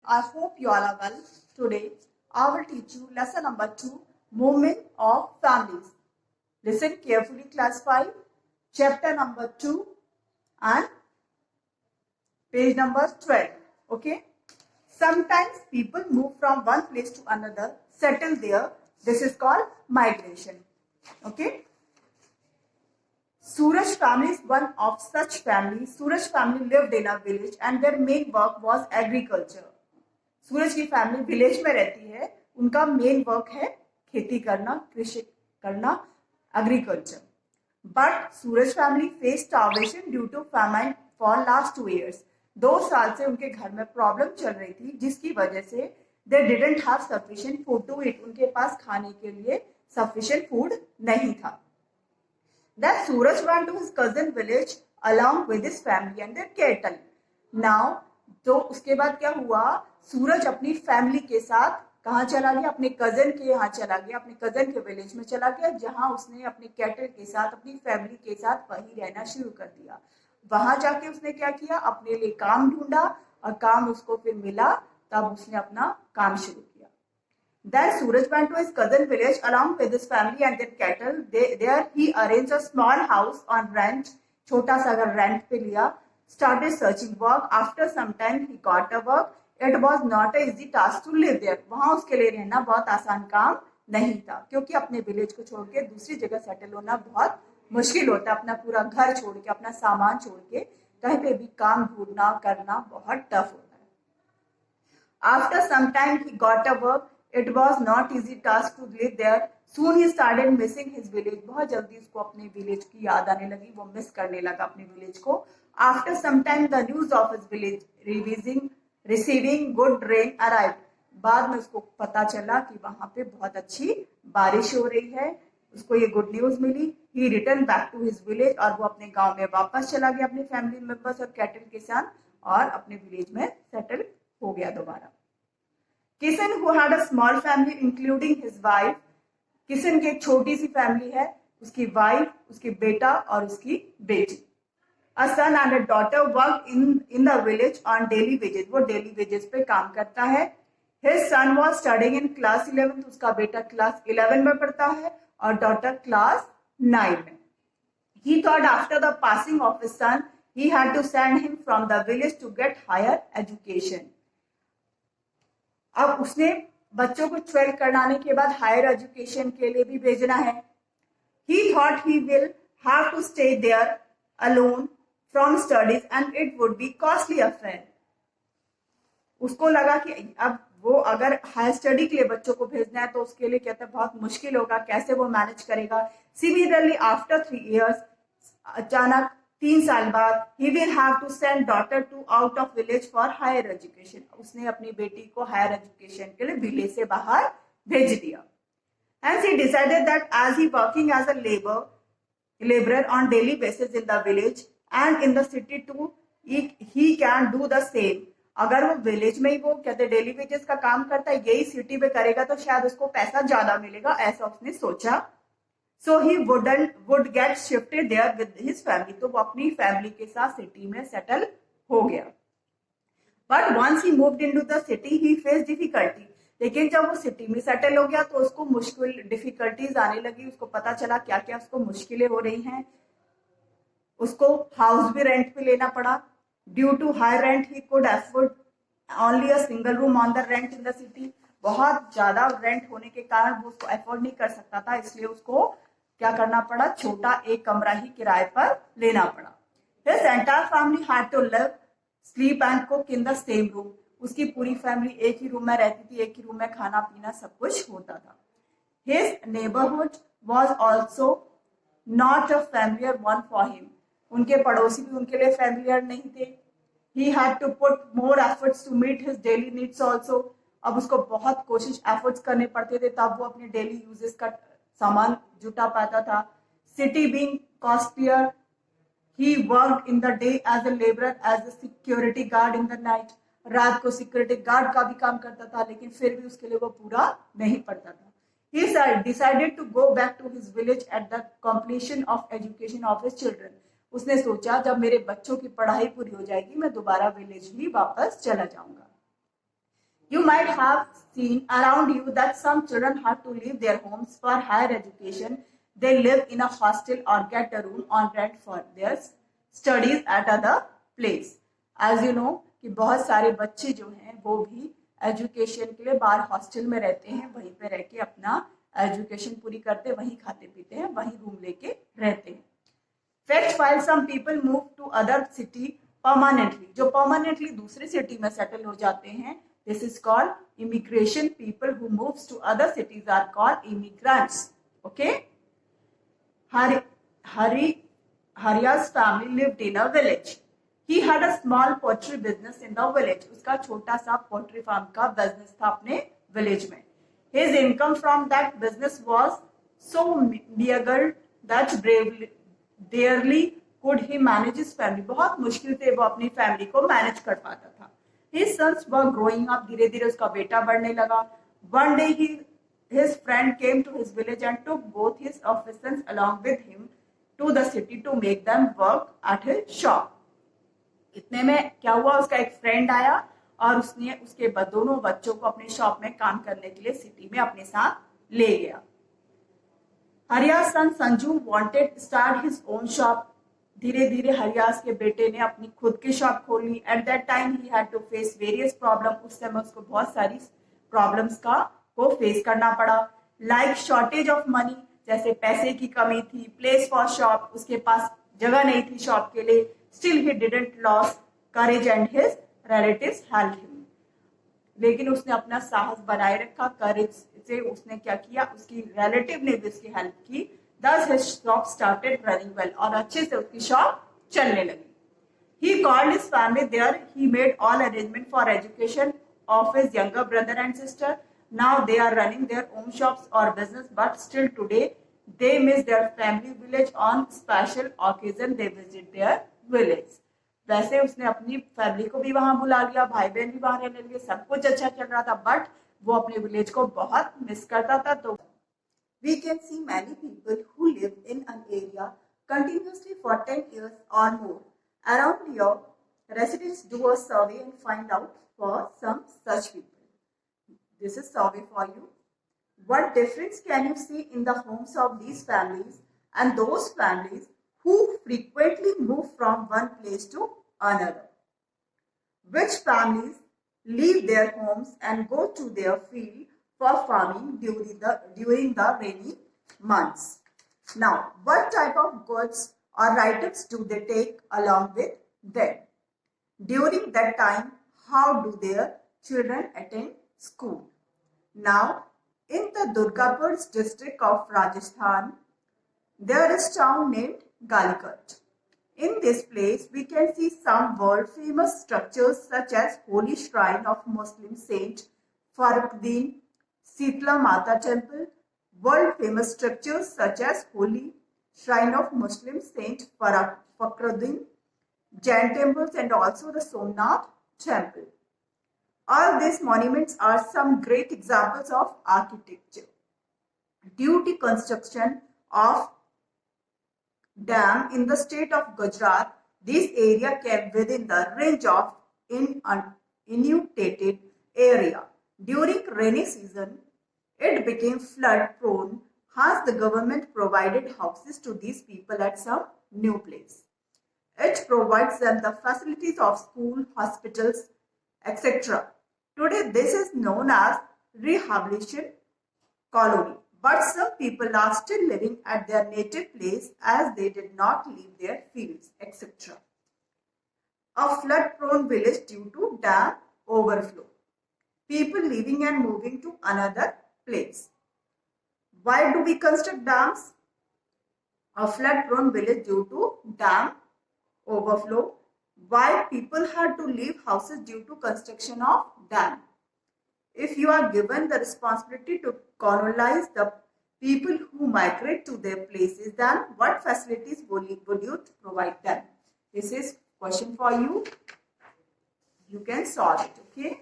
I hope you all are well. Today, I will teach you lesson number 2, Movement of Families. Listen carefully, class 5, chapter number 2 and page number 12. Okay? Sometimes people move from one place to another, settle there. This is called migration. Okay? Suraj family is one of such families. Suraj family lived in a village and their main work was agriculture. सूरज की family village में रहती है, उनका main work है खेती करना, कृषि करना, agriculture. But Suraj family face starvation due to famine for last 2 years. 2 साल से उनके घर में प्रॉब्लम चल रही थी, जिसकी वजह से they didn't have sufficient food to eat. उनके पास खाने के लिए सफिशिएंट फूड नहीं था. Then Suraj went to his cousin village along with his family and their cattle. Now, तो उसके बाद क्या हुआ, सूरज अपनी फैमिली के साथ कहाँ चला गया, अपने कजन के यहाँ चला गया, अपने कजन के विलेज में चला गया, जहाँ उसने अपने कैटल के साथ, अपनी फैमिली के साथ वहीं रहना शुरू कर दिया. वहां जाके उसने क्या किया, अपने लिए काम ढूंढा और काम उसको फिर मिला, तब उसने अपना काम शुरू किया. Then Suraj went to his cousin village along with his family and their cattle. There he arranged a small house on rent, छोटा सा घर रेंट पे लिया. Started searching work. After some time he got a work. It was not an easy task to live there. वहाँ उसके लिए रहना बहुत आसान काम नहीं था, क्योंकि अपने विलेज को छोड़ के दूसरी जगह सेटल होना बहुत मुश्किल होता है. अपना पूरा घर छोड़ के, अपना सामान छोड़ के कहीं पे भी काम ढूंढना करना बहुत टफ होता है. After some time he got a work. It was not easy task to live there. Soon he started missing his village. बहुत जल्दी उसको अपने विलेज की याद आने लगी, वो मिस करने लगा अपने विलेज को. After some time the news of his village receiving good rain arrived. बाद में उसको पता चला कि वहां पे बहुत अच्छी बारिश हो रही है, उसको ये गुड न्यूज मिली. He returned back to his village. और वो अपने गांव में वापस चला गया अपने फैमिली मेंबर्स और कैटल के साथ, और अपने विलेज में सेटल हो गया दोबारा. Kishan who had a small family including his wife. Kishan की एक छोटी सी फैमिली है, उसकी वाइफ, उसकी बेटा और उसकी बेटी. A son and a daughter worked in the village on daily wages. वो daily wages पे काम करता है. His son was studying in class 11. उसका बेटा class 11 में पढ़ता है और daughter class 9 में. He thought after the passing of his son, he had to send him from the village to get higher education. अब उसने बच्चों को 12 कराने के बाद हायर एजुकेशन के लिए भी भेजना है. He thought he will have to stay there alone from studies and it would be costly affair. उसको लगा कि अब वो अगर हायर स्टडी के लिए बच्चों को भेजना है तो उसके लिए कहते हैं बहुत मुश्किल होगा, कैसे वो मैनेज करेगा. Similarly, after 3 years, अचानक 3 साल बाद, he will have to send daughter to out of village for higher education. उसने अपनी बेटी को हायर एजुकेशन के लिए विलेज से बाहर भेज दिया. Hence he decided that as he working as a laborer on daily basis in the village and in the city too, he can do the same. अगर वो विलेज में ही वो कहते डेली वेजेस का काम करता है, यही सिटी में करेगा तो शायद उसको पैसा ज्यादा मिलेगा, ऐसा उसने सोचा. So he would get shifted there with his family. तो वो अपनी फैमिली के साथ सिटी में सेटल हो गया. But once he moved into the city, he faced difficulty. लेकिन जब वो सिटी में सेटल हो गया तो उसको मुश्किल डिफिकल्टीज आने लगी. उसको पता चला क्या क्या उसको मुश्किलें हो रही हैं. उसको हाउस भी रेंट पे लेना पड़ा. Due to high rent he could afford only a single room on the rent in the city. बहुत ज्यादा रेंट होने के कारण वो उसको अफोर्ड नहीं कर सकता था, इसलिए उसको क्या करना पड़ा, छोटा एक कमरा ही किराए पर लेना पड़ा. His entire family had to live, sleep and cook in the same room. उसकी पूरी फैमिली एक ही रूम में रहती थी, एक ही रूम में खाना पीना सब कुछ होता था. His neighborhood was also not a familiar one for him. उनके पड़ोसी भी उनके लिए फैमिलियर नहीं थे. He had to put more efforts to meet his daily needs also. अब उसको बहुत कोशिश एफर्ट्स करने पड़ते थे तब वो अपने डेली यूजेस का सामान जुटा पाता था. City being costlier, he worked in the day as a labourer as a security guard in the night. रात को सिक्योरिटी गार्ड का भी काम करता था, लेकिन फिर भी उसके लिए वो पूरा नहीं पड़ता था. He decided to go back to his village at the completion of education of his children. उसने सोचा जब मेरे बच्चों की पढ़ाई पूरी हो जाएगी मैं दोबारा विलेज ही वापस चला जाऊंगा. You might have seen around you that some children have to leave their homes for higher education. They live in a hostel or get a room on rent for their studies at other place. As you know कि बहुत सारे बच्चे जो हैं वो भी education के लिए बाहर हॉस्टल में रहते हैं, वहीं पे रह के अपना एजुकेशन पूरी करते, वहीं खाते पीते हैं, वहीं रूम लेके रहते हैं. Fetch while some people move to other city permanently. जो permanently दूसरे सिटी में सेटल हो जाते हैं, this is called immigration. People who moves to other cities are called immigrants. Okay. Hari's family lived in a village. He had a small poultry business in the village. उसका छोटा सा poultry farm का business था अपने village में. His income from that business was so meager that barely could he manage his family. बहुत मुश्किल से वो अपनी फैमिली को मैनेज कर पाता था. His sons were growing up. धीरे धीरे उसका बेटा बढ़ने लगा. One day his friend came to his village and took both his officers along with him to the city to make them work at his shop. इतने में क्या हुआ, उसका एक फ्रेंड आया और उसने उसके दोनों बच्चों को अपने शॉप में काम करने के लिए सिटी में अपने साथ ले गया. Hariya's son Sanju wanted start his own shop. धीरे धीरे हरियास के बेटे ने अपनी खुद की शॉप खोली. At that time he had to face various problem. उस समय उसको बहुत सारी प्रॉब्लम्स को फेस करना पड़ा. लाइक शॉर्टेज ऑफ मनी, जैसे पैसे की कमी थी. प्लेस फॉर शॉप, उसके पास जगह नहीं थी शॉप के लिए. Still he didn't loss courage and his relatives help him. लेकिन उसने अपना साहस बनाए रखा. करेज से उसने क्या किया, उसकी रिलेटिव ने भी उसकी हेल्प की. Thus his shop started running well. और अच्छे से उसकी शॉप चलने लगी. He called his family there. He made all arrangement for education of his younger brother and sister. Now they are running their own shops or business, but still today they miss their family village. On special occasion they visit their village. वैसे उसने अपनी family को भी वहां बुला लिया, भाई बहन भी वहां रहने लगे, सब कुछ अच्छा चल रहा था, बट वो अपने विलेज को बहुत मिस करता था. तो we can see many people who live in an area continuously for 10 years or more. Around your residents, do a survey and find out for some such people. This is survey for you. What difference can you see in the homes of these families and those families who frequently move from one place to another? Which families leave their homes and go to their field for farming during the rainy months? Now, what type of goods or items do they take along with them? During that time, how do their children attend school? Now, in the Durgapur district of Rajasthan, there is a town named Galikot. In this place, we can see some world-famous structures such as Holy Shrine of Muslim Saint Faruddin, Sitla Mata Temple, world-famous structures such as Holy Shrine of Muslim Saint Fakhruddin, Jain temples, and also the Somnath Temple. All these monuments are some great examples of architecture. Due to construction of dam in the state of Gujarat, this area came within the range of inundated area. During rainy season, it became flood prone. Hence, the government provided houses to these people at some new place. It provides them the facilities of school, hospitals, etc. Today, this is known as rehabilitation colony. But some people are still living at their native place as they did not leave their fields, etc. A flood-prone village due to dam overflow. People leaving and moving to another place. Why do we construct dams? A flood-prone village due to dam overflow. Why people had to leave houses due to construction of dam? If you are given the responsibility to colonize the people who migrate to their places, then what facilities would you provide them? This is question for you. You can solve it, okay?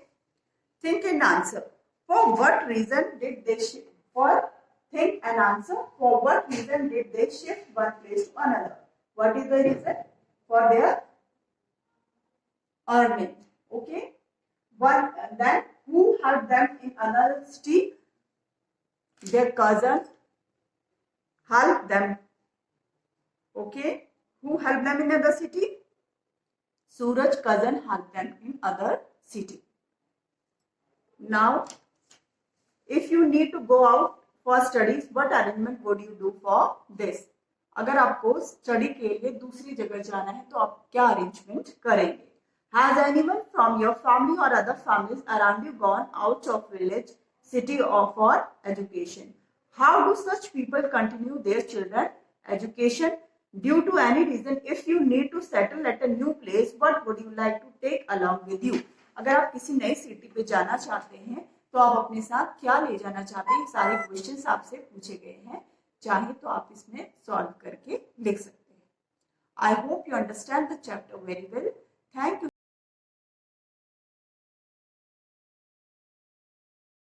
Think and answer. For what reason did they shift? Think and answer. For what reason did they shift one place to another? What is the reason? For their earning, okay? Then who helped them in another city? Their cousin helped them. Okay, who helped them in other city? Suraj cousin helped them in other city. Now, if you need to go out for studies, what arrangement would you do for this? अगर आपको study के लिए दूसरी जगह जाना है तो आप क्या अरेंजमेंट करेंगे? Has anyone from your family or other families around you gone out of village, city or for education? How do such people continue their children education? Due to any reason, if you need to settle at a new place, what would you like to take along with you? अगर आप किसी नई city पे जाना चाहते हैं तो आप अपने साथ क्या ले जाना चाहते हैं? सारे क्वेश्चंस आपसे पूछे गए हैं, चाहे तो आप इसमें सॉल्व करके लिख सकते हैं. I hope you understand the chapter very well. Thank you.